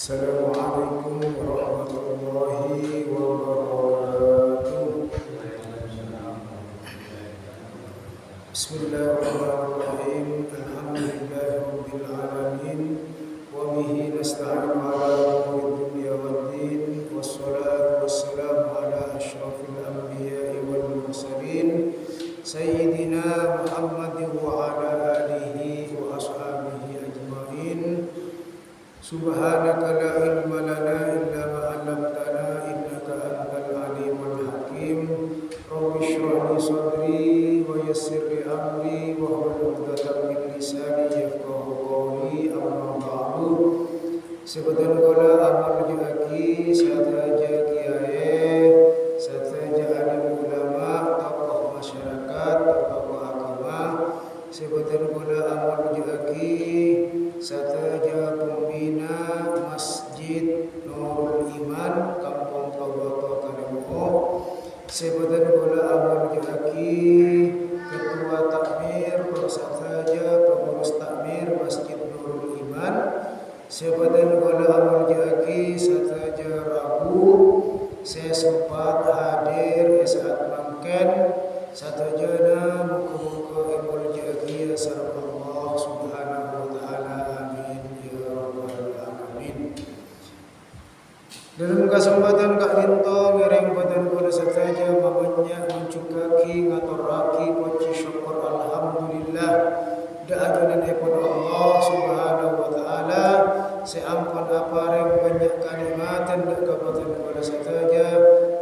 Assalamualaikum warahmatullahi wabarakatuh. Bismillahirrahmanirrahim. Alhamdulillahirabbil alamin wa bihi nasta'inu ala umuri dunya waddin wassalatu wassalamu ala asyrafil anbiya'i wal mursalin sayyidina Muhammadin wa ala alihi wa ashabihi ajmain. Subhanaka la ilma lana illa ma 'allamtana innaka antal alimul hakim. Rabbi shrah li sadri wa yassir li amri wa hlul 'uqdatam min lisani yafqahu qawli. Amma ba'du. Sebutan kala amal jaki sataja kiai sataja alim ulama tokoh masyarakat tokoh agama. Sebutan kala amal jaki sataja pembina Masjid Nurul Iman Kampung Kabupaten Kalimantan. Sebutan bola amal jaki ketua takmir bersataja pengurus takmir Masjid Nurul Iman. Sebutan bola amal jaki sataja Rabu saya sempat hadir saat mangken satajana muka-muka amal jaki sareng Allah Subhanahu wa taala. Dalam kesempatan Kak Linto ngereng badan bola saja mabanyak mencukaki ngaturaki puji syukur alhamdulillah da ajunan epon Allah Subhanahu wa taala seampun apareng banyak kalimatan da kabupaten bola saja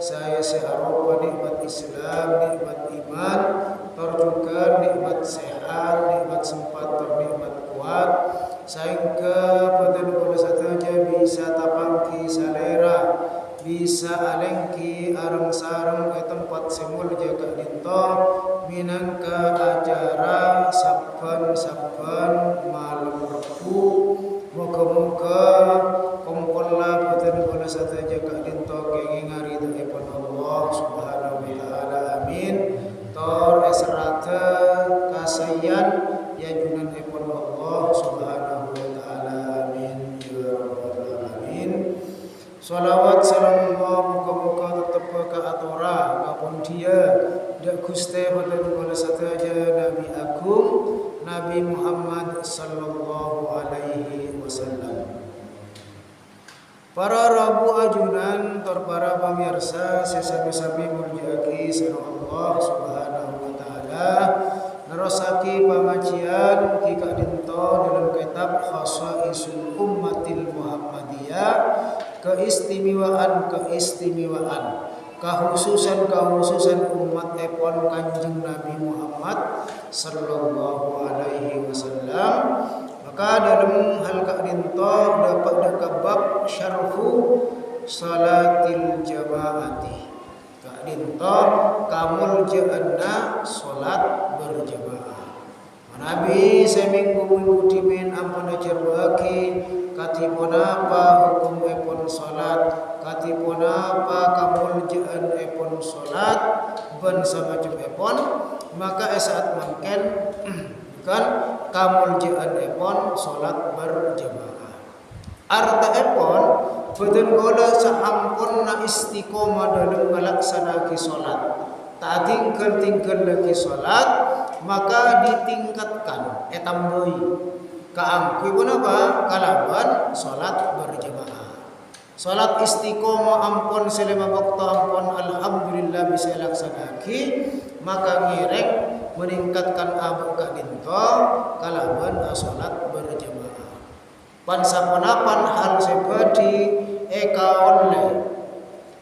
saya searupa nikmat Islam nikmat iman terjukan nikmat sehat nikmat sempat nikmat kuat sehingga badan bola saja bisa tapangki salera bisa alengki arang sarang ke tempat semul jaga dinto minangka acara saban malam Rabu moga-moga kompola badan bola saja jaga dinto kenging hari dipun Allah Subhanahu wa taala amin tor esrata kasayan ya junan ipun Allah Subhanahu wa taala amin ya rabbal alamin. Salawat salam Allah muka-muka tetap ke atura kapun dia dak Gusti badan bola saja Nabi Agung Nabi Muhammad sallallahu alaihi wasallam. Para Rabu ajunan tor para pemirsa sesami-sami mulyaki sareng Allah Subhanahu wa taala. Nerosaki pengajian Kika Dinto dalam kitab Khasaisul Ummatil Muhammadiyah keistimewaan kekhususan umat epon Kanjeng Nabi Muhammad sallallahu alaihi wasallam. Maka dalam hal Kak Dinto dapat dekabab syarfu salatil jamaati. Kak Dinto kamul jana salat berjamaah. Nabi seminggu dimin ampun ajar bagi katipun apa hukum epon salat katipun apa kamul jaan epon salat ben samacam epon maka saat mangken kan kamul jaan epon salat berjamaah. Arta epon badan gola saampun na istiqomah dalam melaksanakan salat. Tak tinggal lagi salat maka ditingkatkan etambai kaangkui pun apa kalaban salat berjamaah. Salat istiqomah ampun selama waktu ampun alhamdulillah bisa laksanaki maka ngirek meningkatkan abu Kak Dinto kalaban salat berjamaah. Pansaponapan hal sebadi eka oleh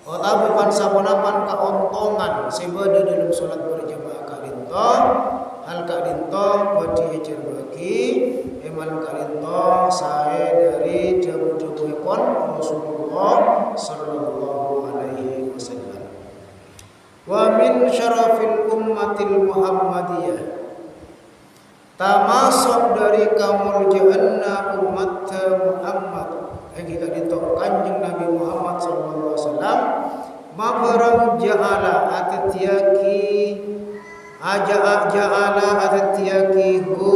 otabu pansaponapan kaontongan sebadi dalam salat berjamaah Kak Dinto hal Kak Dinto badi ejar bagi eman Kak Dinto saya dari jamu-jamu ekon Rasulullah sallallahu alaihi wasallam. Wa min syarafil ummatil Muhammadiyah tamasuk dari kamuljaanna umat Muhammad Kak Dinto Kanjeng Nabi Muhammad sallallahu alaihi wasallam mabarang ja'ala atitiyaki ja'ala atitiyaki hu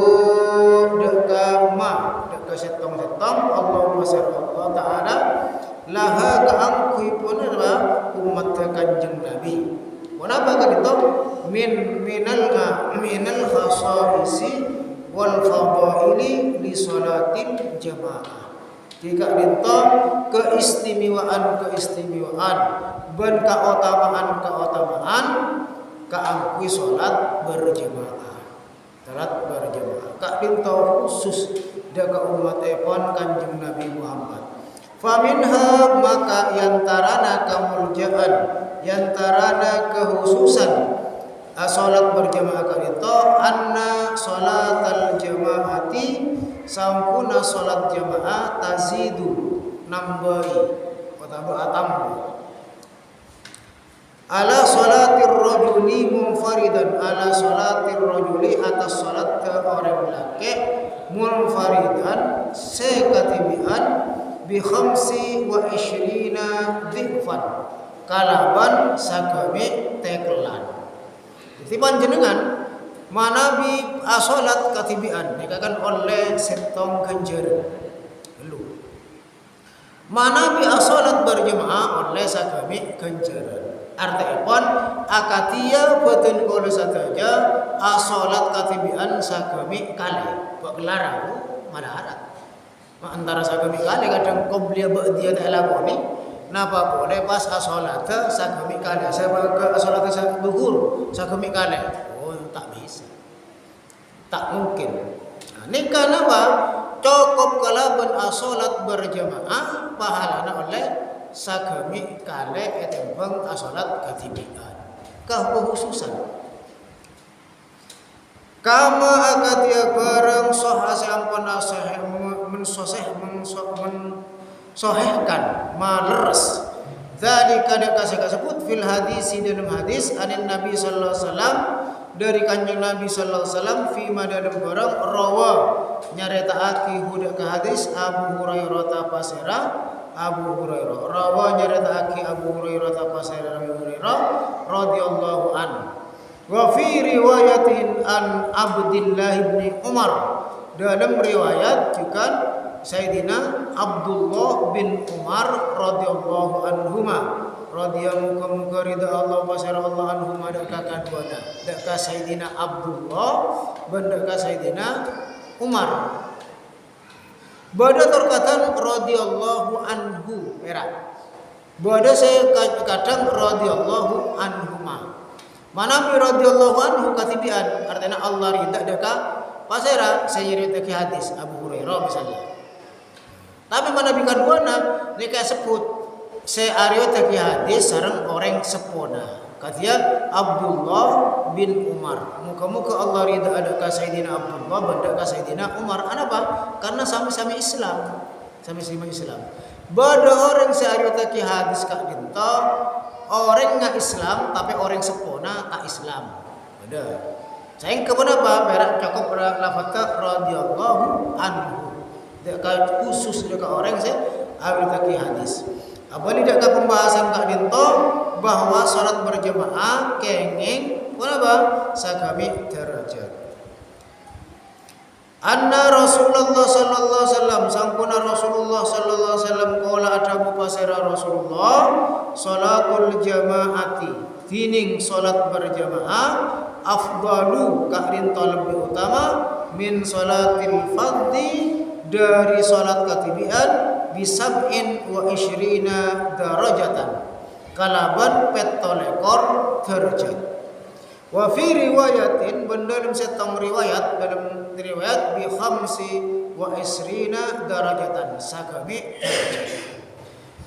deka setong tong Allahumma shalli Allah taala laha kaangkui pun adalah umat kanjeng Nabi. Kenapa kan itu minal khasaisi wal fadaili li salatin jamaah. Jika dinto keistimewaan ben keutamaan kaangkui salat berjamaah. Salat berjamaah. Kak dinto khusus daga umat epon kanjeng Nabi Muhammad. Faminha maka yantarana kemuliaan, yantarana kekhususan salat berjamaah kadito anna salatal jamaati sampuna salat jamaah tazidu nambahi atau atambu ala salatir rajuli munfaridan ala salatir rajuli atas salat orang laki munfaridan sekatibian bi khamsi wa ishrina dhifan kalaban sagami teklan. Jadi panjenengan manabi salat katibian dikatakan oleh setong ganjaran. Lu. Manabi salat berjamaah oleh sagami ganjaran. Artinya akatia betul kalau saja salat katibian sagami kali. Buat gelarang mana ada. Antara sagami kali kadang qobliya ba'diyah tak lakoni napa boleh pas salat sagami kali sebab ke salat zuhur sagami kali tak bisa tak mungkin. Ini kenapa cukup kalaban salat berjamaah pahalana oleh sagami kali etembang salat katibian kekhususan kama akatia barang soha sampana sahih mensohehkan maleres dzalika kasebut fil hadis dalam hadis anin Nabi sallallahu alaihi wasallam dari kanjeng Nabi sallallahu alaihi wasallam fi dalam barang rawa nyaritaake huda ke hadis Abu Hurairah tapasera Abu Hurairah rawa nyaritaake Abu Hurairah tapasera Abu Hurairah radhiyallahu anhu. Wa fi riwayatin an Abdullah bin Umar dalam riwayat juga Sayyidina Abdullah bin Umar radhiyallahu anhuma radhiyallahu ridha Allah pasara Allah anhuma daka kaduana daka Sayyidina Abdullah ben daka Sayyidina Umar bada terkatan radhiyallahu anhu merah bada saya kadang radhiyallahu anhuma. Mana radhiyallahu anhu katibian artinya Allah ridha deka pasera sayyidina hadis Abu Hurairah misalnya. Tapi mana bikan buana ni kayak sebut seario teki hadis sareng orang sepona. Katian Abdullah bin Umar. Muka-muka Allah ridha deka sayyidina Abdullah benda ka sayyidina Umar. Kenapa? Karena sama-sama Islam. Sama-sama Islam. Bada orang seario teki hadis kak dinta orang nggak Islam tapi orang sepona tak Islam. Ada. Saya kenapa berak cukup lafaz radhiyallahu anhu. Dekat khusus dekat orang saya ambil taki hadis. Apalagi dekat pembahasan kak dinto bahwa salat berjamaah kenging kenapa? Sagami derajat. Anna Rasulullah sallallahu alaihi wasallam sampuna Rasulullah sallallahu alaihi wasallam qala adabu pasira Rasulullah salatul jamaati tining salat berjamaah afdalu kadin lebih utama min salatil fardhi dari salat katibian bisab'in wa isyrina darajatan kalaban petolekor derajat. Wa fi riwayatin dalam setong riwayat dalam riwayat bi khamsi wa isrina darajatan sagami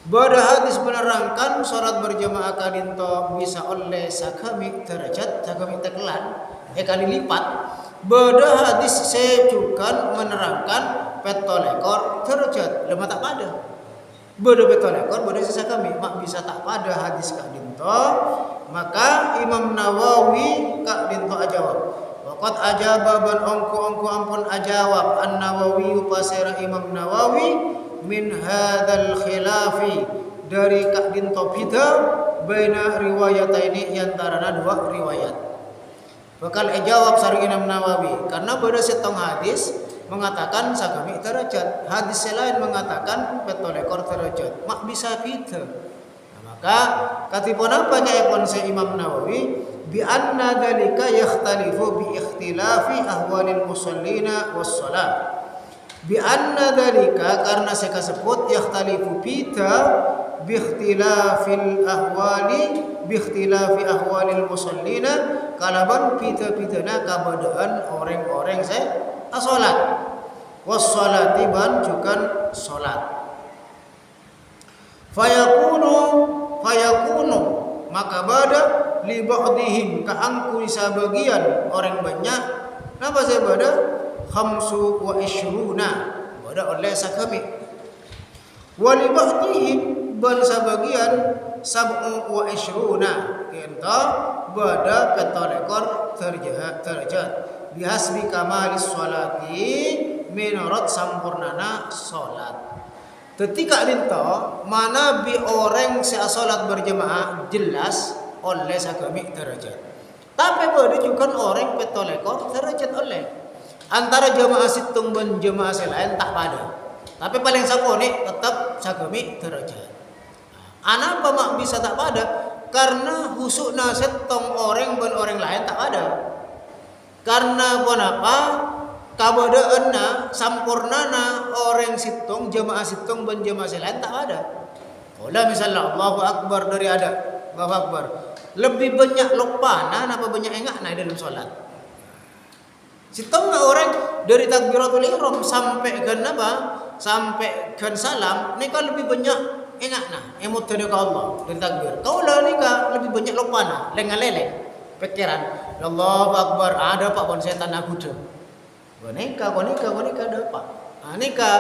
pada hadis menerangkan salat berjamaah kadinto bisa oleh sagami derajat sagami tekelan kali lipat. Pada hadis saya juga menerangkan petolekor derajat lemah tak pada. Beda petolekor beda sagami mak bisa tak pada hadis kadinto. Maka Imam Nawawi kak dinto ajawab. Waqat ajaba ban ongko ampun ajawab An-Nawawi pasera Imam Nawawi min hadzal khilafi dari kak dinto bida baina riwayataini yantarana dua riwayat. Bakal ajawab sari Imam Nawawi karena beda setong hadis mengatakan sagami derajat, hadis lain mengatakan 17 derajat. Mak bisa pita. Nah, maka katipun apa nyaipun se Imam Nawawi bi anna dzalika yakhtalifu bi ikhtilafi ahwalil musallina was shalat. Bi anna dzalika karena saya kasebut yakhtalifu pita bi ikhtilafil ahwalil musallina kalaban pita-pitana kabadaan orang-orang saya salat was-salati ban jukan salat fayakunu maka bada li ba'dihim kaangku sabagian orang banyak napa saya bada khamsu wa ishruna bada oleh sakami wa li ba'dihim ban sabagian sab'u wa ishruna kita bada 17 derajat bihasbi kamalis sholati menurut sampurnana sholat. Ketika dinto mana bi orang sia sholat berjemaah jelas oleh sagami derajat. Tapi boleh juga orang petolekor derajat oleh antara jemaah situng dan jemaah selain tak pada. Tapi paling sakoni tetap sagami derajat. Anapa mak bisa tak pada? Karena husukna setong orang dan orang lain tak pada. Karena kenapa kabadaanna sampurnana orang situng jemaah situng dan jemaah selain tak ada. Kalau misalnya Allahu Akbar dari ada Allahu Akbar lebih banyak lopana apa banyak engak dalam solat. Situng orang dari takbiratul ihram sampai ke apa sampai ke salam nikah lebih banyak engak emot dari Allah dari takbir. Kaulah nikah lebih banyak lopana lenga-lele. Pikiran Allahu Akbar ada pak bon setan aku tu. Boneka ada pak. Nikah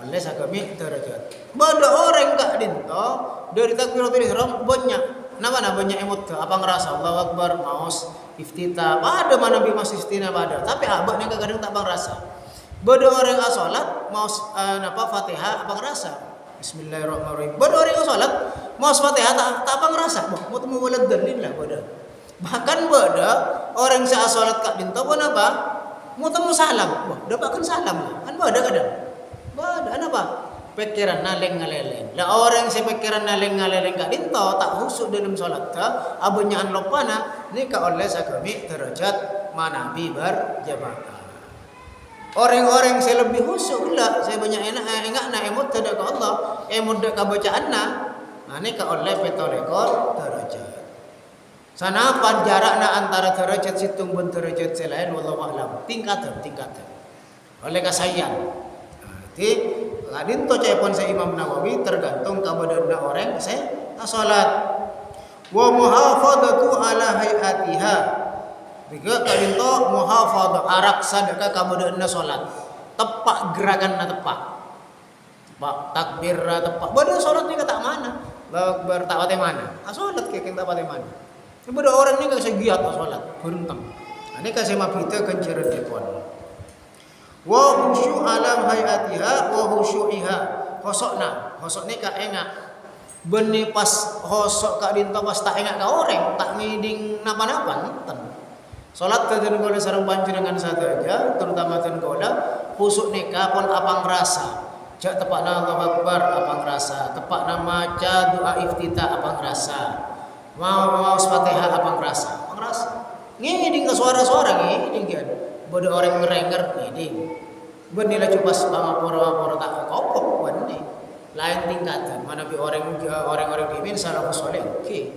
oleh sagami derajat. Bada orang kak dinto dari takbiratul ihram banyak. Nama banyak emot apa ngerasa Allahu Akbar maus iftitah. Ada mana bi mas iftitah pada. Tapi abah nikah kadang tak bang rasa. Bada orang salat maus napa Fatihah apa ngerasa. Bismillahirrahmanirrahim. Bada orang salat maus Fatihah tak bang rasa. Mau temu walad dalil lah bada. Bahkan beda orang saya salat kak dinto pun apa? Mau temu salam. Wah, dapatkan salam lah. Kan beda kadang. Beda apa? Pikiran naleng ngaleleng. Lah orang saya pikiran naleng ngaleleng kak dinto tak husuk dalam salat ta, abanya an lopana nikah oleh sagami derajat manabi berjamaah. Orang-orang saya lebih husuk lah, saya banyak enggak emot tidak ke Allah, emot dak bacaan nikah oleh 17 derajat. Sanapan jarakna antara derajat situng dan derajat selain wallahu a'lam tingkatan oleh kasayan. Jadi ladin to cepon saya Imam Nawawi tergantung kabadana orang saya salat wa muhafadzatu ala hayatiha. Tiga kadin to muhafadzah arak sadaka kabadana salat tepak gerakanna tepak takbir tepak bada salat ni tak mana Akbar tak pate mana salat kek tak pate mana. Sebenarnya orang ini kasih giat salat, beruntung. Ini kasih mabita kenceran depon. Wa khusyu alam hayatiha wa khusyu'iha. Hosok ni ka engak. Beni pas hosok ka dinto pas tak engak ka orang, tak ngiding napa-napa nonton. Salat kaden gola sareng panjenengan sadaja, terutama ten gola khusuk nika pun apa ngerasa. Jak tepakna Allahu Akbar apa ngerasa, tepakna maca doa iftitah apa ngerasa. Mau Fatihah apa ngerasa? Ngiding ke suara-suara ngiding kan. Bodo orang ngerenger ngiding. Benila cupas pamapura tak kopok benne. Lain tingkatan. Mana bi orang-orang dimin salafus saleh. Oke.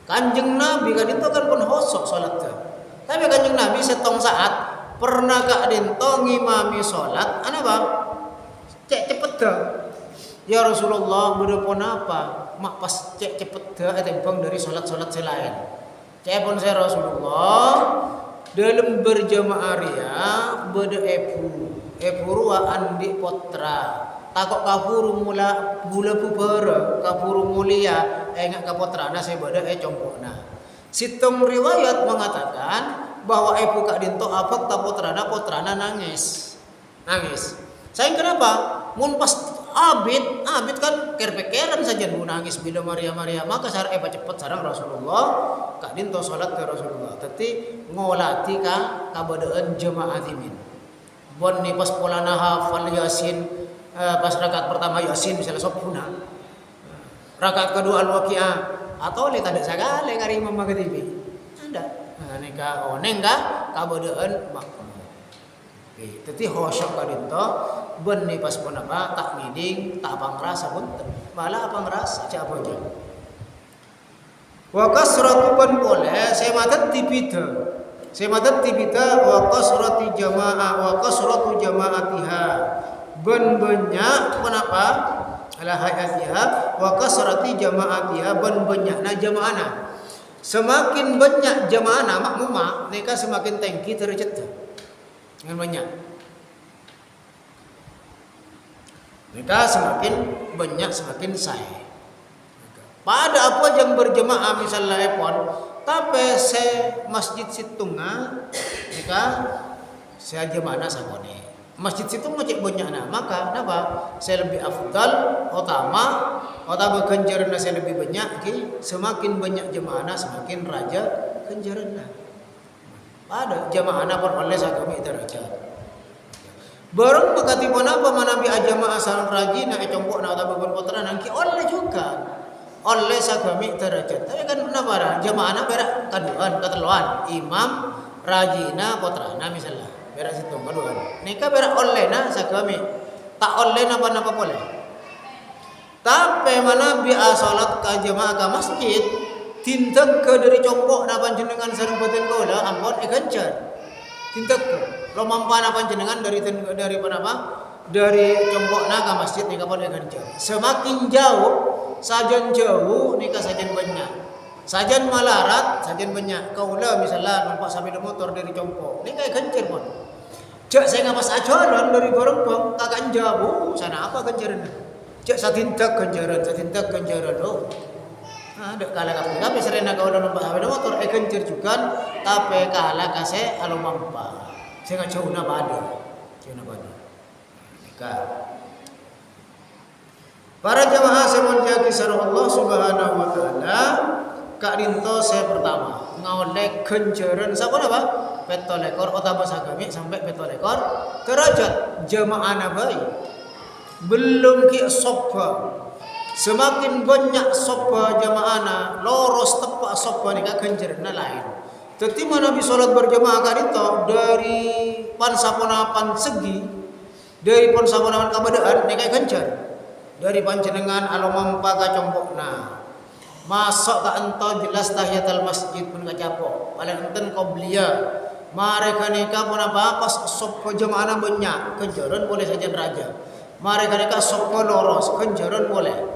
Kanjeng Nabi kan itu kan pun hosok salat teh. Tapi Kanjeng Nabi setong saat pernah kak dinto ngimami salat ana bang? Cek cepet dah. Ya Rasulullah berpon apa? Mak pas cek cepet dah bang dari salat-salat selain. Cek pun saya Rasulullah dalam berjamaah ria beda epurua andi potra. Takok kafuru mula bula pubara kafuru mulia enggak kapotra na saya beda compokna. Situng riwayat mengatakan bahwa ibu kak dinto apa potrana nangis. Saya kenapa? Mun pas abid kan kerpekeran saja nu nangis bila Maria maka sar cepat sareng Rasulullah kak dinto salat ke Rasulullah. Teti ngolati ka kabadaan jemaah timin. Bon ni pas polana hafal Yasin, pas rakaat pertama Yasin misalnya sopuna. Rakaat kedua Al-Waqiah atau le kada sagale kari Imam Maghribi. Ada. Nah nika oneng ka kabodeun makmum. Tetapi khosyok kadinto ben ni pas pun apa tak ngiding tak pangrasa punten malah apa ngerasa cak aja wa kasratu ban boleh sematat tibita wa kasrati jamaah wa kasratu jamaatiha ben banyak kenapa ala hayatiha wa kasrati jamaatiha ben banyakna jamaahna semakin banyak jamaahna makmumah nika semakin tinggi derajatnya dengan banyak. Mereka semakin banyak semakin sahih. Pada apa yang berjemaah misalnya epon, tapi se masjid situnga, mereka saya jemaah sabone. Masjid situ macam banyaknya, maka apa? Saya lebih afdal, utama ganjaran saya lebih banyak. Semakin banyak jemaah, semakin raja ganjaran. Ada jamaah pun oleh sagami derajat. Barang pekati pun apa manabi jamaah sarang rajin nak compok nak tabu pun putra nanti oleh juga oleh sagami derajat. Tapi kan kenapa jamaah berak kaduan keteluan imam rajina putra na misalnya berak situ kaduan. Nika berak oleh na sagami tak oleh napa boleh. Tapi manabi salat ke jamaah ke masjid tindak ke dari compok na panjenengan sareng batin kaula ampun ganjar tindak ke lo mampan panjenengan dari apa dari compok na ke masjid nika pun ganjar semakin jauh sajan jauh nika sajan banyak sajan malarat sajan banyak kaula misalnya numpak sepeda motor dari compok nika ganjar pun cek saya ngapas ajaran dari Barongpong kagak jauh sana apa ganjaran cek satindak ganjaran lo ada kala kapal tapi serena kau dalam bahasa motor kencir juga tapi kala kase alo mampa saya nggak jauh nabada para jamaah semuanya kisah Allah Subhanahu Wa Taala kak rinto saya pertama ngawalek kenceran siapa apa petolekor otak bahasa kami sampai petolekor derajat jamaah nabai belum ki sopa. Semakin banyak sopa jamaahna loros tepak sopa ni ganjaranna lain. Tetapi Nabi salat berjamaah kan itu dari pansaponapan segi dari pansaponapan kabadaan ni ganjar. Dari panjenengan alomampa ka compokna. Masuk ka ento jelas tahiyatul masjid pun kacapo. Paling enten qobliyah. Mereka nika pun apa pas sopa jamaahna banyak ganjaran boleh saja raja. Mereka nika sopa loros ganjaran boleh.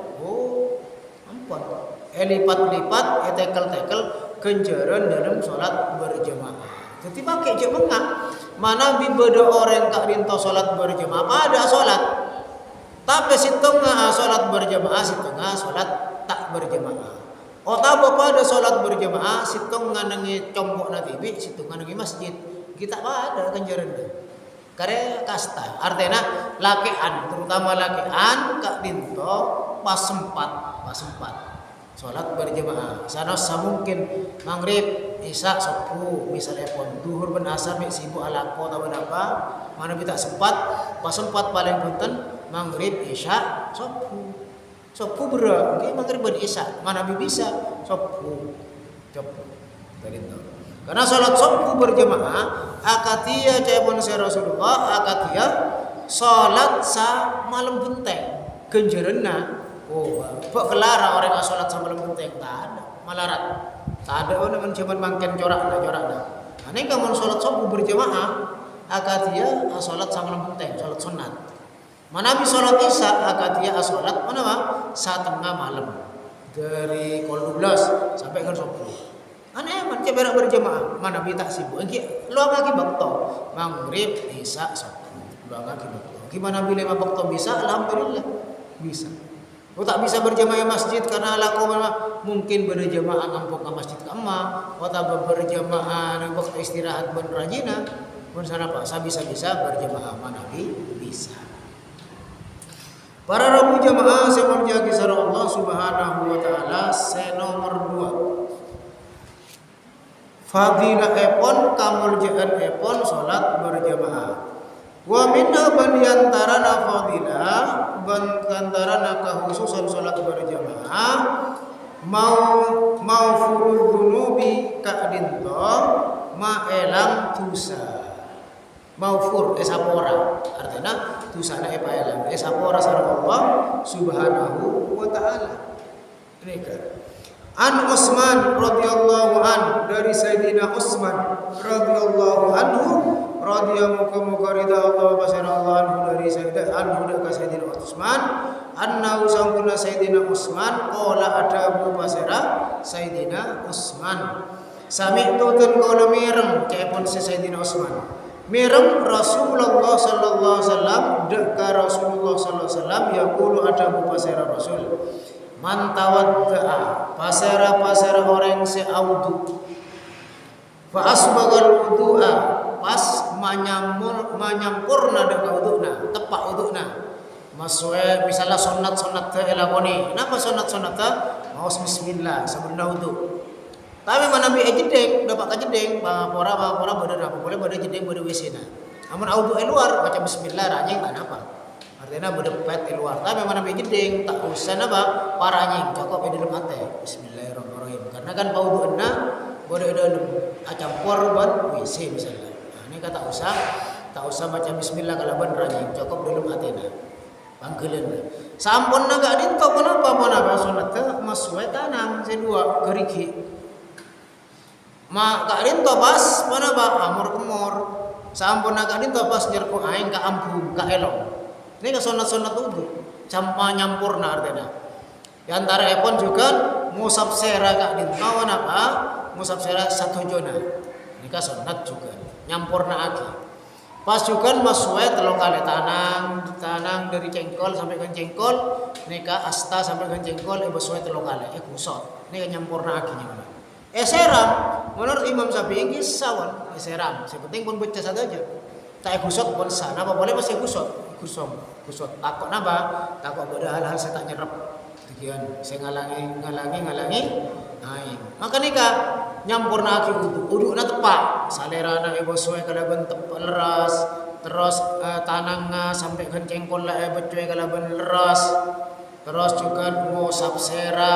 Lipat-lipat, tekel kenjaran dalam sholat berjamaah. Jadi pakai jemaah. Mana bibada orang kak rinto sholat berjamaah. Apa ada sholat? Tapi setengah sholat berjamaah, setengah sholat tak berjamaah. Otabo pada sholat berjamaah, setengah nangi compok natibi, setengah nangi masjid. Kita ada kenjaran deh. Karena kasta, artinya lakean, terutama lakean kak rinto pas sempat. Sholat berjamaah. Sana mungkin maghrib, isya, subuh, misalnya pun duhur ben asar mek sibuk alako atau apa, mana kita sempat, pas sempat paling punten maghrib, isya, subuh. Subuh berat, okay? Maghrib ben isya, mana bisa subuh. Tadi itu. Karena sholat subuh berjamaah, akatia cahaya si Rasulullah, akatia sholat sa malam benteng, genjerenna. Oh, kok kelara orang yang sholat sama malam benteng tak ada, malarat. Tak ada orang yang cuma makan corak. Nah, ini kamu sholat subuh berjamaah, akatia sholat sama malam benteng, sholat sunat. Mana bi sholat isya, akatia sholat mana mah? Setengah malam dari pukul 12 sampai ke subuh. Aneh man berak berjamaah, mana bi tak sibuk. Luang lagi waktu maghrib, isya, subuh. Luang lagi waktu. Gimana bila 5 waktu bisa? Alhamdulillah bisa. Kau tak bisa berjamaah masjid karena laku mungkin berjamaah ngampuk ke masjid kamma, kau tak berjamaah waktu istirahat berrajina, pun sana pak, saya bisa berjamaah mana bisa. Para rabu jamaah semuanya kisah Allah Subhanahu Wa Taala nomor 2. Fadilah epon kamul jahan epon solat berjamaah. Wa minha bandiantarana fadilah bantantarana khususan salat berjamaah mau furud dunubi ka'dinto ma elang dosa. Maufur esapora artinya dosana epaelang esapora sareng Allah Subhanahu wa taala. Ini kan An Utsman radhiyallahu an dari Sayyidina Utsman radhiyallahu anhu radhiyallahu ridha Allah Allah anhu dari Sayyidina Utsman annahu sangkuna Sayyidina Utsman qala ada Abu Basra Sayyidina Utsman sami'tu tun qala mireng kepon Sayyidina Utsman mireng Rasulullah sallallahu alaihi wasallam deka Rasulullah sallallahu alaihi wasallam yaqulu ada Abu Basra Rasul man tawadda'a pasara orang se audu fa asbagal wudu'a pas manyampurna dek wuduna tepak wuduna masue misalnya sunat teh elakoni napa sunat maos bismillah sabda wudu tapi mana bi jedeng dapat ka jedeng pora bener apa boleh pada jedeng pada WC na amun audu luar baca bismillah rajing apa artinya berdepet di luar tapi mana jeding tak usah napa paranying cukup di dalam hati bismillahirrahmanirrahim karena kan pauduna boleh dalam acampur ban WC misalnya nah, ini kata tak usah baca bismillah kalau ban ranying cukup dalam hati panggilan sampun naga dinto kenapa sunat masue tanam sedua gerigi mak kak dinto pas mana amur kemur sampun naga dinto pas jerku aing ka ampun ka elong ini ke sunat wudu campa nyampurna artinya di antara epon juga musab sera kak dintawan apa musab sera satu jona ini ke sunat juga nyampurna aki pas juga masue telung kali tanang dari cengkol sampai ke cengkol ini ke asta sampai ke cengkol masue telung kali kusot ini ke nyampurna akinya mana seram menurut Imam Syafi'i ini sawan seram sepenting pun baca saja tak kusot pun sana apa boleh masih kusot takut napa takut ada hal-hal saya tak nyerap tujuan saya ngalangi naik maka nika nyampurna aki udu na tepak salera na ibu suai kalaban tepak leras terus tanang sampai ke cengkol lah becuai kalaban leras terus juga mau sapsera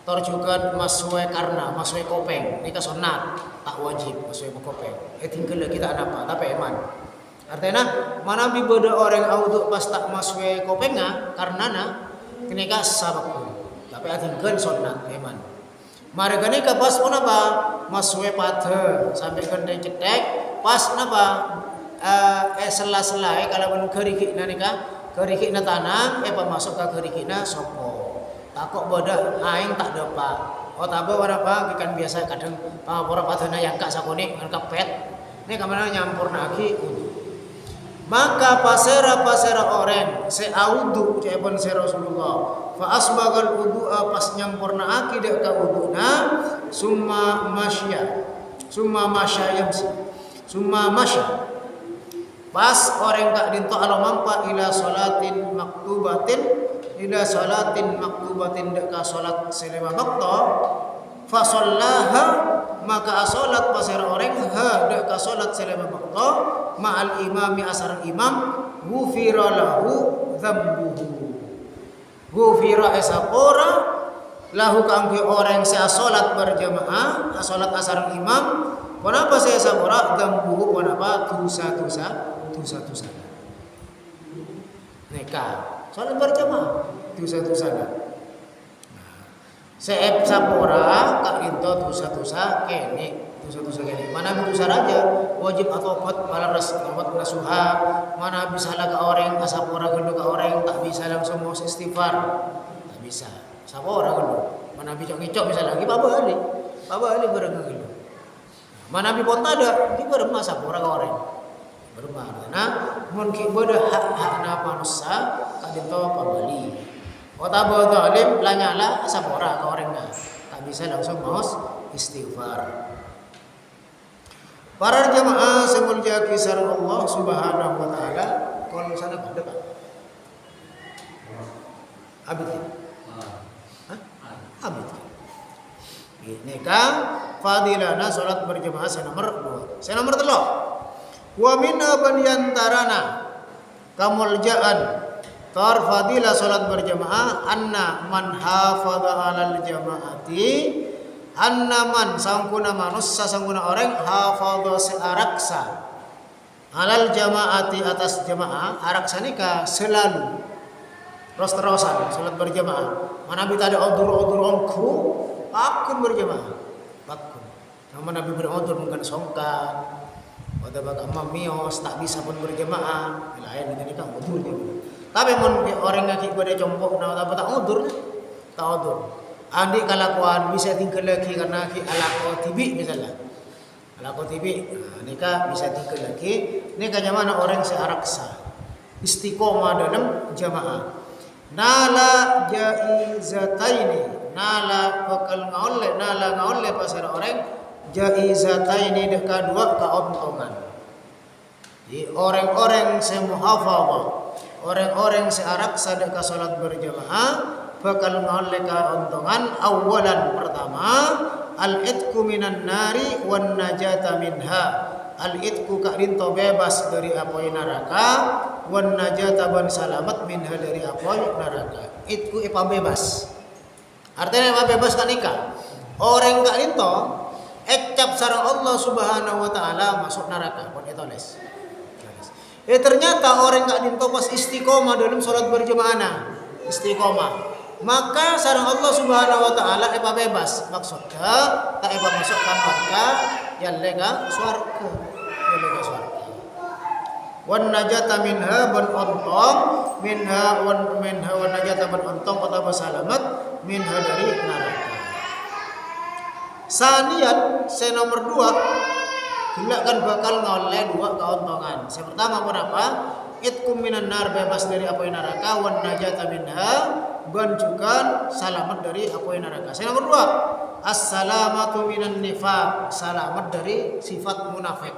terus juga masue karena masue kopeng nika sunat tak wajib masue kopeng tinggal kita apa tapi eman artinya mana bi beda orang auto pas tak maswe kopenga karena kenika sabab tapi atingkeun sunat eman mari kenika pas pun apa maswe pathe sampai kendeng cetek pas napa sela-sela kalau kerikina nika kerikina tanang masuk ke kerikina sopo takok boda aing tak dapat tak apa ikan biasa kadang para pathena yang kak sakone ngan kepet ini kamana nyampurna aki maka pasera orang se audu cepon se Rasulullah fa asbagal wudu'a pas nyampurna aki dek ka wuduna summa masya pas orang kak dinto alamampa ila salatin maktubatin dek ka salat selema waktu fa sallaha maka salat pasera orang dek ka salat selema waktu ma'al imami asar imam ghufira lahu dzambuhu ghufira esapora lahu kangge orang saya salat berjamaah salat asar imam kenapa saya sapora dzambuhu kenapa dosa neka salat berjamaah dosa seep sapora kak into dosa kene dosa kene mana dosa raja wajib atau kot balaras awat nasuha mana bisa laga orang asapora gelo ka orang tak bisa langsung mau istighfar tak bisa sapora gelo mana bicok-bicok bisa lagi baba ali bareng gelo mana bi ponta ada di bareng sapora ka orang bermana nah mun ki boda hak na manusia kadito pabali kota bodo alim lanyala sapora ka orang tak bisa langsung mau istighfar. Para jamaah semulia kisah Allah Subhanahu wa taala kalau sana ke depan. Abid. Abid. Ini kan fadilana salat berjamaah saya nomor 2. Saya nomor 3. Wa minha banyantarana kamuljaan tar fadilah salat berjamaah anna man hafadha alal jamaati anna man sangkuna manusia sangkuna orang hafadha searaksa alal jamaati atas jamaah araksa nikah selalu terus-terusan salat berjamaah mana kita ada odur-odur onku akun berjamaah akun nama Nabi berodur mungkin songkan pada bakal mamios tak bisa pun berjamaah lain dengan nikah odur dia tapi mun orang ngaki pada compok na apa tak odur andi kalakuan bisa tinggal lagi karena ki alaqo tibi misalnya alaqo tibi nikah bisa tinggal lagi nikah mana orang searaksa istiqomah dalam jamaah nala jaizataini nala bakal ngaolle pasar orang jaizataini dekat dua keuntungan di orang-orang semuhafadhah orang-orang searaksa dekat salat berjamaah bakal ngaolle keuntungan awalan pertama al-itqu minan nari wan najata minha al-itqu kadinto bebas dari apoy neraka wan najata ban salamat minha dari apoy neraka itqu ipa bebas artinya apa bebas kan nikah orang kadinto ecap sareng Allah Subhanahu wa taala masuk neraka pun etoles ternyata orang gak dinto pas istiqomah dalam sholat berjamaah istiqomah maka sareng Allah Subhanahu wa taala epa bebas maksudnya tak epa masuk neraka yang lega swarga wan najata minha ban ontong minha wan najata ban ontong atau selamat minha dari neraka sanian nomor 2 gila kan bakal ngoleh dua keuntungan. Yang pertama pun apa? Itkum minan nar bebas dari api neraka wan najata minha ban juga selamat dari api neraka. Yang nomor 2 as-salamatu minan nifaq selamat dari sifat munafik.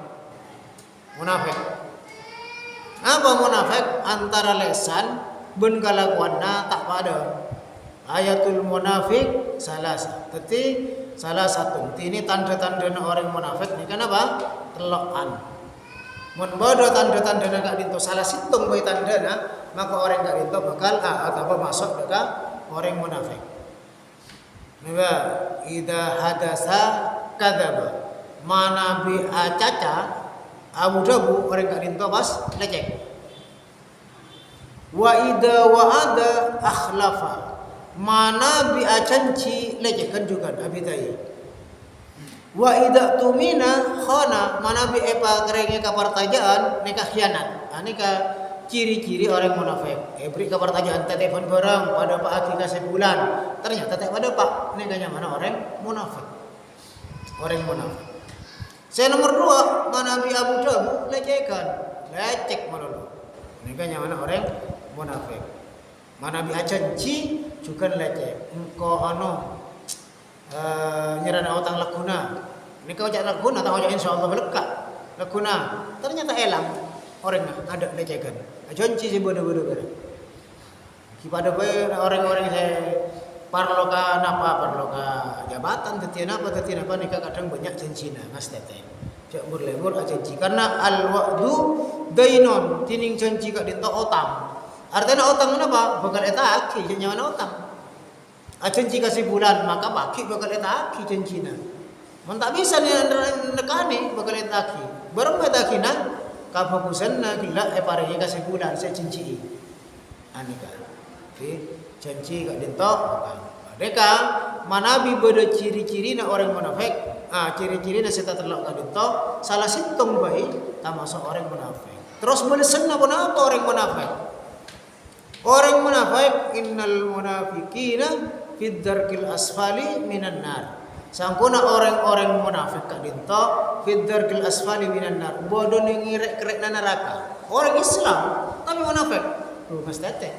Apa munafik? Antara lesan ben kalakuanna tak pada. Ayatul munafik salasa. Salah satu ini tanda-tanda orang munafik ni kenapa? Telokan. Mun bodo tanda-tanda gak dinto salah situng bae tandana, maka orang gak dinto bakal atau masuk dekat orang munafik. Neba ida hadasa kadzaba. Mana bi acaca abu dabu orang gak dinto pas lecek. Wa ida wa'ada akhlafa. Mana bi acanci lecehkan juga abitai wa idza tumina khana mana bi epa kerenge kapartajaan nikah khianat nikah ciri-ciri orang munafik beri kapartajaan telepon barang pada pak aki kasih bulan ternyata tak pada pak nikahnya mana orang munafik saya nomor 2 mana bi abu dabu lecek mana lo nikahnya mana orang munafik mana bi acanci juga leceh engkau nyerana otang lakuna ini kau jak lakuna tak ojak insyaallah melekat lakuna ternyata elang orang ada lecehkan ajanci si bodoh-bodoh kan kepada orang-orang saya parloka jabatan tetian apa nikah kadang banyak janjina mas teteh jak berlemur ajanci karena al wa'du dainon tining janji kak dinto otang artinya otang apa? Bakal eta aki jangan otang. Janji kasih bulan maka baki bakal eta aki janjina. Mun tak bisa nekani bakal eta aki. Barang eta akina kabagusanna gila paringi kasih bulan saya janji. Anika. Oke, janji kak dinto mereka manabi beda ciri-ciri na orang munafik. Ciri-ciri na seta terlok kak dinto salah situng bae termasuk orang munafik. Terus melesenna pun apa orang munafik? Orang munafik innal munafiqina fid darkil asfali minan nar. Sangkuna orang-orang munafik kak dinto fid darkil asfali minan nar. Bodoh ngirek-kerek neraka. Orang Islam tapi munafik. Mas tete.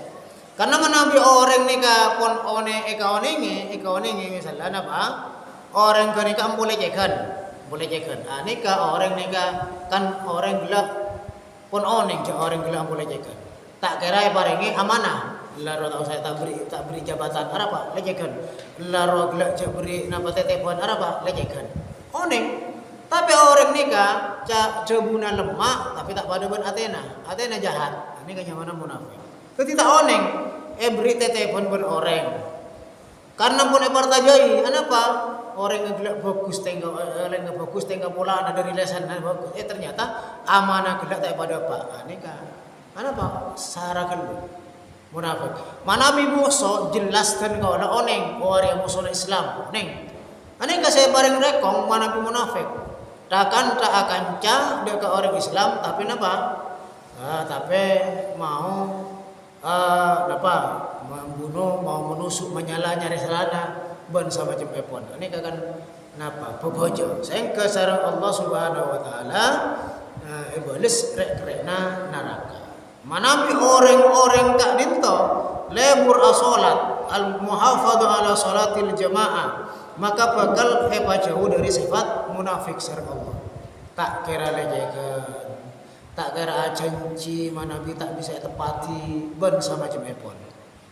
Karena menabi orang nikah pon eka onenge misalnya apa? Orang ke nikah boleh cekan. Nikah orang nikah kan orang gelap pon oneng orang gelap boleh cekan. Tak kira paringi amanah. Laro tak usah tak beri jabatan apa lecehkan. Laro gelak beri napa telepon apa lecehkan. Oneng. Tapi orang nikah cebuna lemak tapi tak pada ben Athena jahat. Ini kan mana munafik. Ketika oneng beri telepon ben orang. Karena pun partajai, apa? Orang yang gelak bagus tengah pula ada dari lesan bagus. Ternyata amanah gelak tak pada apa. Ini kan apa? Sarakan munafik. Mana musuh jelas dan kau nak oneng orang musuh Islam. Neng. Aneh saya bareng rekong mana munafik. Tak akan dekat orang Islam tapi apa? Tapi mau membunuh, mau menusuk, menyala nyari selana ben sama jempepon. Ini kan napa? Pebojo. Saya ke sareng Allah Subhanahu wa taala iblis rek-rekna neraka. Manami orang-orang kak dinto lebur asolat al-muhafadhu ala salatil jamaah, maka bakal jauh dari sifat munafik sareng Allah. Tak kira lejekeun, tak kira janji manabi tak bisa tepati ben sama jempepon.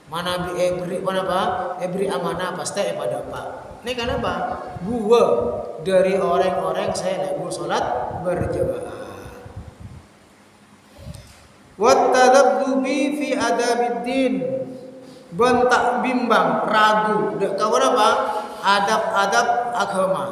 Manabi beri amanah pasti pada Pak. Ini kenapa? Gua dari orang-orang saya lebur salat berjamaah. Wattadabdubi fi adabiddin, bentak bimbang ragu kawan apa? Adab-adab agama,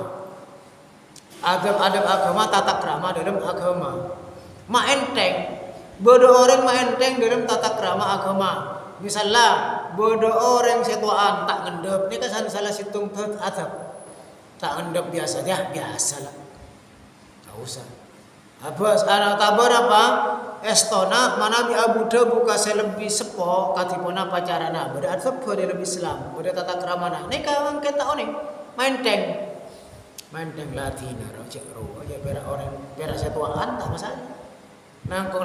adab-adab agama, tata krama dalam agama. Maenteng bodoh orang maenteng dalam tata krama agama. Misalnya bodoh orang setuaan tak ngendep, ini kan salah situng adab tak ngendep biasa lah, tak usah. Apa anak tabar apa? Estona mana bi abuda buka selebih sepo katipona pacarana berarti sepo dalam Islam pada tata keramana ini kawan kita oning maenteng Latina rojek ro aja pera orang pera setuaan tak masalah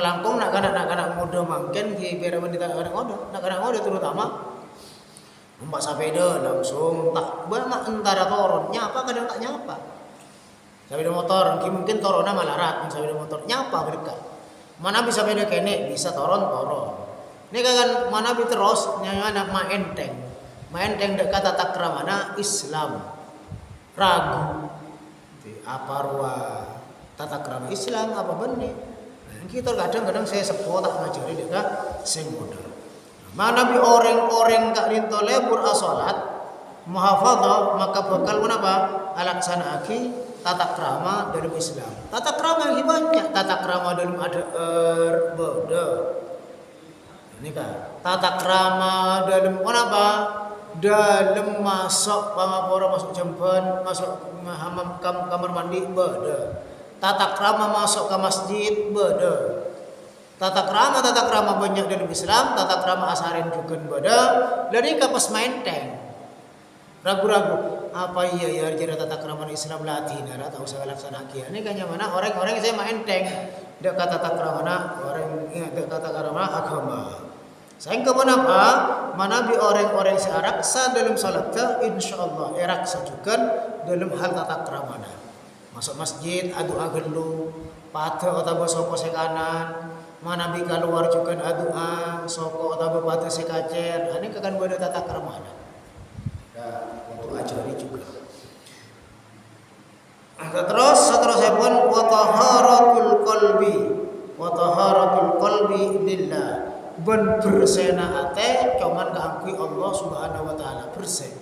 langkung nak kanak muda mungkin di pera mendita orang ngodo nak kanak ngodo terutama mbak sapeda langsung tak bermak antara toron nyapa kadang tak nyapa sapeda motor mungkin torona malarat sapeda motor nyapa berdekat. Mana bisa beda kene bisa toron. Ini kan mana bi terus nyana maenteng dekat tata keramana Islam ragu. Apa ruah tata krama Islam apa benih? Kita kadang-kadang saya sepo tak ngajari dekat sing muda. Mana bi orang-orang kak rinto lebur asolat muhafadzah maka bakal menapa alaksana aki tata krama dalam Islam. Tata krama yang banyak. Tata krama dalam ada berbeda. Ini kan. Tata krama dalam apa? Dalam masuk pamapora masuk jamban, masuk kamar mandi beda. Tata krama masuk ke masjid beda. Tata krama banyak dalam Islam. Tata krama asarin juga beda. Dari kapas maenteng. Ragu-ragu apa iya jadi tata krama Islam Latina tak usah laksana kia. Ini kan yang mana orang-orang saya maenteng dekat tata krama orang dekat tata krama agama. Saya ke apa? Mana bi orang-orang searaksa dalam salatnya insyaallah eraksa juga dalam hal tata krama. Masuk masjid adu agelu patah atau soko sekanan. Mana bi keluar juga adu soko atau patah sekacer. Ini kan beda tata krama. Untuk ajari juga. Terus seterusnya pun wataharatul qalbi lillah. Ben bersena ate cuman keangkui Allah Subhanahu wa taala bersih.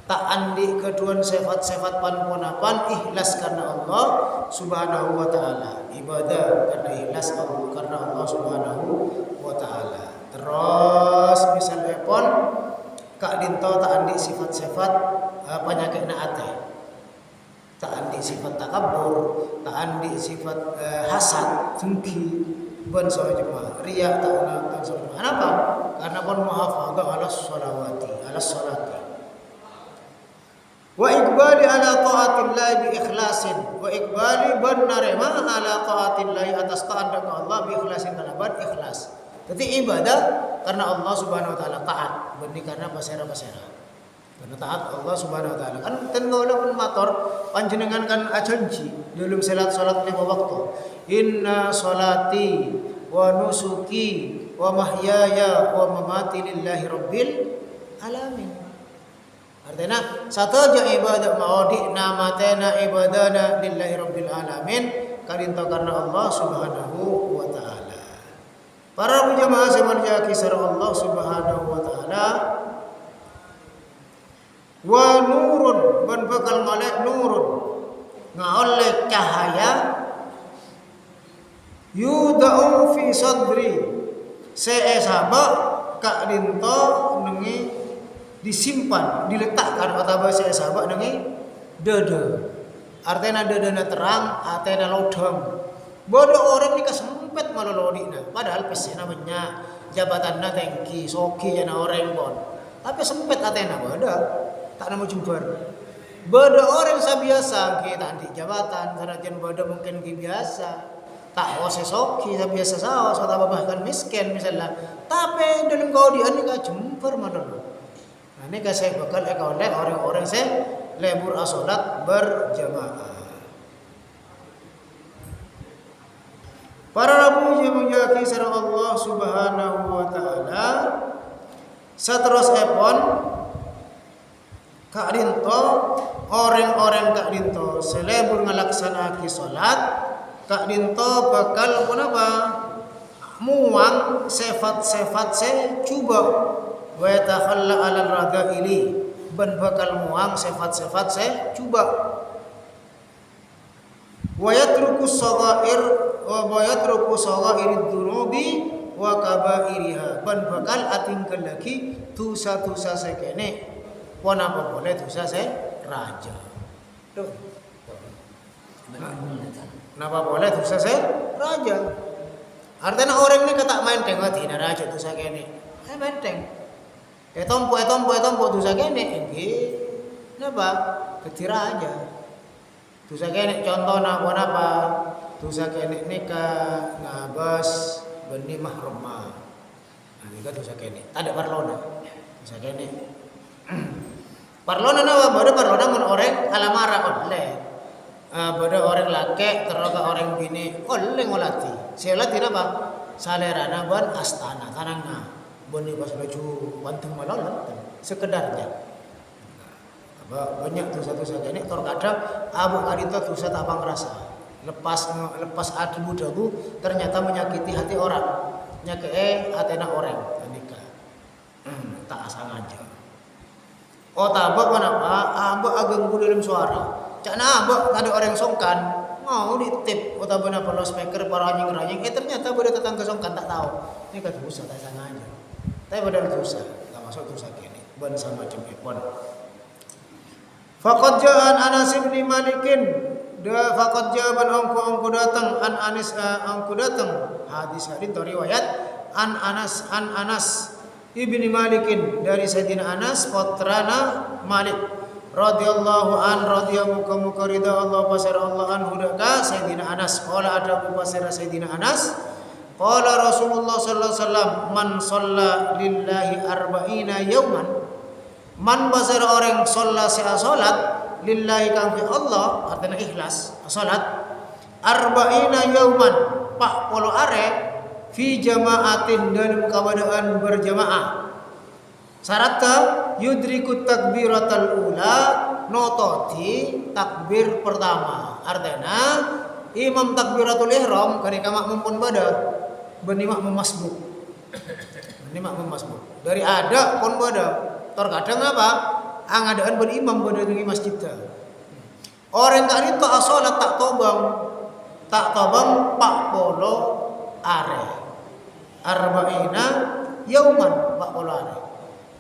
Tak andi keduan sifat-sifat panponapan ikhlas karena Allah Subhanahu wa taala. Ibadah karena ikhlas karena Allah Subhanahu wa taala. Terus misalnya pun kak dinto tak andi sifat-sifat penyakit ate. Tak andi sifat takabur, tak andi sifat hasad, dengki, ben jemaah riya tak nak. Kenapa? Karena pun muhafadzah ala salati. Wa iqbali ala taatillah bi ikhlasin. Wa iqbali ben narema ala taatillah atas taat kepada Allah bi ikhlasin kalaban ikhlas. Jadi ibadah karena Allah Subhanahu wa taala taat, benih karena pasera. Karena taat Allah Subhanahu wa taala. Kan tengono pun matur panjenengan kan ajanji dalam salat 5 waktu. Inna salati wa nusuki wa mahyaya wa mamati lillahi rabbil alamin. Artinya satu aja ibadah maudi namatena ibadana lillahi rabbil alamin kadinto karena Allah Subhanahu wa taala. Para jamaah semarja kisar Allah Subhanahu wa taala wa nurun ban bakal malek nurun ngaoleh cahaya yudau fi sadri seesaba kak dinto nengi disimpan diletakkan atau bahasa seesaba nengi dada artinya dadana terang artinya lodong bodoh orang ni kesempet malah lodina padahal pesen namanya jabatan na tengki soki jana orang bon tapi sempet artinya bodoh tak nama jumpa bodoh orang sabiasa kita di jabatan sanajan bodoh mungkin biasa tak sesoki biasa sawas atau bahkan miskin misalnya tapi dalam kau dia ni ka jumper mana nah ni ka saya bakal oleh orang-orang saya lebur asolat berjamaah para rabu yang menjaki sareng Allah Subhanahu wa taala satros epon kak dinto orang-orang kak dinto selebur ngalaksanaki salat kak dinto bakal kenapa muang sifat-sifat cuba wa takhalla alal radaili ban bakal muang sifat-sifat cuba wa yatruku saghair wa yatruku saghairid dunubi wa kabairiha ban bakal atingkeun lagi dosa-dosa sekene pon apa boleh dosa raja tuh kenapa boleh dosa raja artinya orang ini kata menteng tina raja dosa kene menteng tompo dosa kene kenapa kecil raja dosa kene contoh apa dosa kene nikah ngabas benih mahrumah nikah dosa kene ada parlona dosa kene parlona nawa bada parlona mun orang alamara oleh bada orang laki teroga orang bini oleh ngolati sialati napa salerana ban astana tanangna boni pas baju wanteng malolot sekedarnya banyak dosa-dosa kene tor kadang abu kadito dosa tabang rasa lepas adu ternyata menyakiti hati orang nyake atena orang nikah tak sengaja oh tabak kenapa abak ageng dalam suara cakna abak ada orang songkan mau ditip atau benar perlu speaker para anjing ternyata pada tetangga songkan tak tahu ini kan dosa tak sengaja tapi pada dosa tak masuk dosa kini ban sama jempipon faqad ja'an Anas bin Malikin faqad jaban angku datang an Anas angku datang hadis riwayat an Anas ibni Malikin dari Sayyidina Anas putrana Malik radhiyallahu an radhiyallahu ridha Allah pasir Allah an hudaka Sayyidina Anas qala ada pasir Sayyidina Anas qala Rasulullah sallallahu alaihi wasallam man shalla lillahi arba'ina yauman man pasir orang shalla salat lillahi kang Allah artinya ikhlas salat arba'ina yauman 40 are fi jamaatin dalam keadaan berjamaah syaratnya yudrikut takbiratul ula nototi takbir pertama artinya imam takbiratul ihram ketika makmum pun bada benih makmum masbuk dari ada pun bada terkadang apa angadaan berimam pada di masjid orang kali tak salat tak tobang 40 are arba'ina yauman 40 are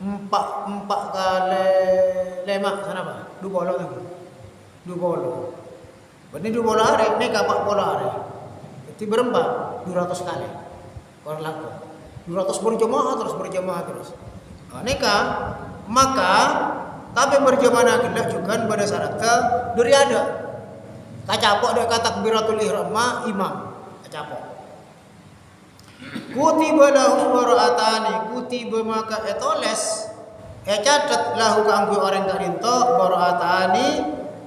4 kali 5 sana apa 20 lagi 20 berarti 20 are ini ke 40 are berarti berempat 200 kali orang laku 200 berjamaah terus nikah maka tapi berjamaah kita juga pada syaratnya dari ada kacapok dia kata takbiratul ihram imam kacapok kutiba lahu bara'atani kutiba maka etoles catat lahu kanggo orang karinto bara'atani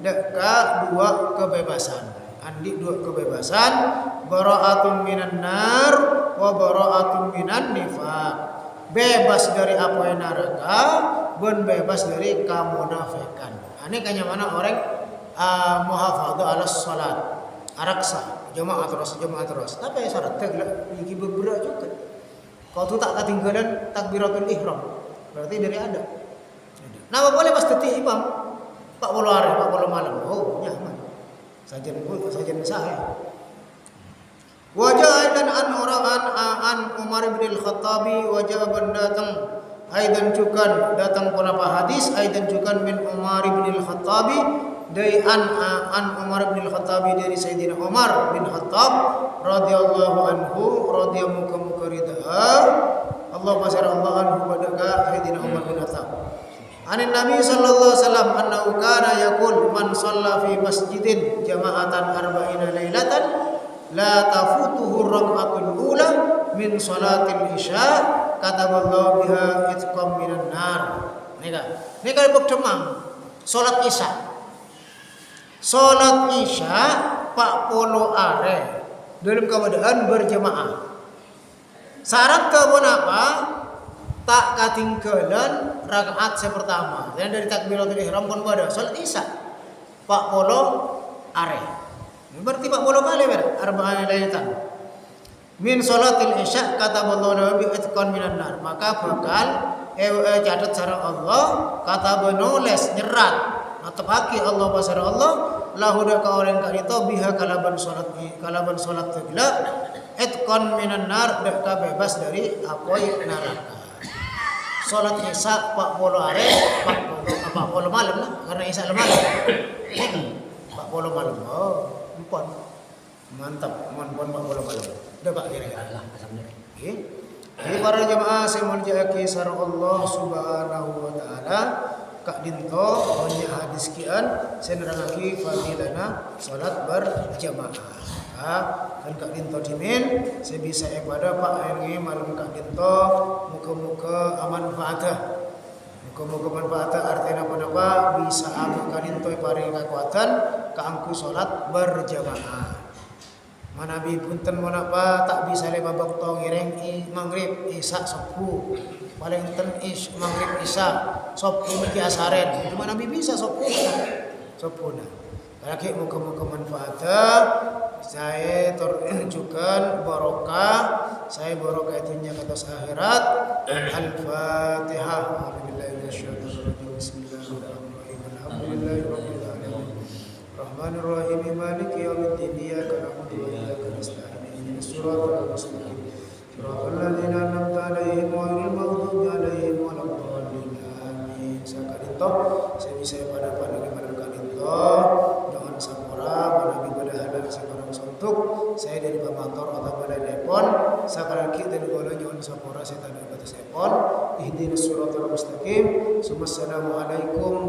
deka 2 kebebasan andi 2 kebebasan bara'atun minan nar wa bara'atun minan nifaq bebas dari apa yang neraka dan bebas dari kemunafikan. Ini kayaknya mana orang muhafadzah ala salat araksa jamaah terus. Tapi syaratnya iki beberak juga. Kau tu tak ketinggalan takbiratul ihram. Berarti dari ada. Nah, boleh pas detik imam. Pak bolo hari, pak bolo malam. Oh, nyaman. Sajen saya. Wajah aidan an Umar bin Al-Khattabi wajah datang aidan cukan datang penapa hadis aidan cukan min Umar bin Al-Khattabi dari an Umar bin Al-Khattabi dari Sayyidina Umar bin Khattab radhiyallahu anhu radhiyallahu muka ridha Allah pasar Allah anhu pada Sayyidina Umar bin Khattab anin Nabi sallallahu alaihi wasallam annahu kana yaqul man shalla fi masjidin jama'atan arba'ina lailatan la tafutuhu rak'atul ula min salatil isya kataballahu biha itqam minan nar. Nika bab demam salat isya pak polo are dalam keadaan berjamaah. Syarat kebon apa? Tak katinggalan rakaat pertama. Dan dari takbiratul ihram pun pada salat isya pak polo are. Berarti pak polo kali arba'an lailatan. Min salatil isya kata Allah bi itqan minan nar. Maka bakal catat cara Allah kata menulis nyerat atapaki Allah pasar Allah lahu ka orang ka itu biha kalaban salat tegla itqan minan nar dak bebas dari apoi neraka. Salat isya pak polo are pak polo malam lah karena isya malam. Pak polo malam. Oh, empon. Mantap, mohon pak polo malam. Udah pak kira-kira lah asamnya. Jadi para jemaah saya menjaki sareng Allah Subhanahu wa taala kak dinto banyak hadis kian saya nerangake fadilana salat berjamaah. Kan kak dinto dimin saya bisa pada pak yang malam kak dinto muka-muka manfaatah. Muka-muka manfaatah artinya apa bisa aku kak dinto paring kekuatan kaangku salat berjamaah. Manabi punten monapa tak bisa le babak to ngireng maghrib isya subuh paling enten maghrib isya subuh iki asaren cuma nabi bisa subuh lagi muka-muka manfaatnya saya terunjukkan barokah saya barokah itunya ke atas akhirat al-fatihah bismillahirrahmanirrahim alhamdulillahirabbil alamin rahmanirrahim maliki yaumiddin iyyaka na'budu wa iyyaka nasta'in ihdinas siratal mustaqim siratal ladzina an'amta 'alaihim ghairil maghdubi 'alaihim waladdallin amin. Sakadito saya bisa pada pandangan kadito dengan sapora manabi pada hadar sabarang suntuk saya dari pamator atau pada telepon sakaraki dari bola nyon sapora saya tadi batas telepon ihdinas siratal mustaqim. Assalamualaikum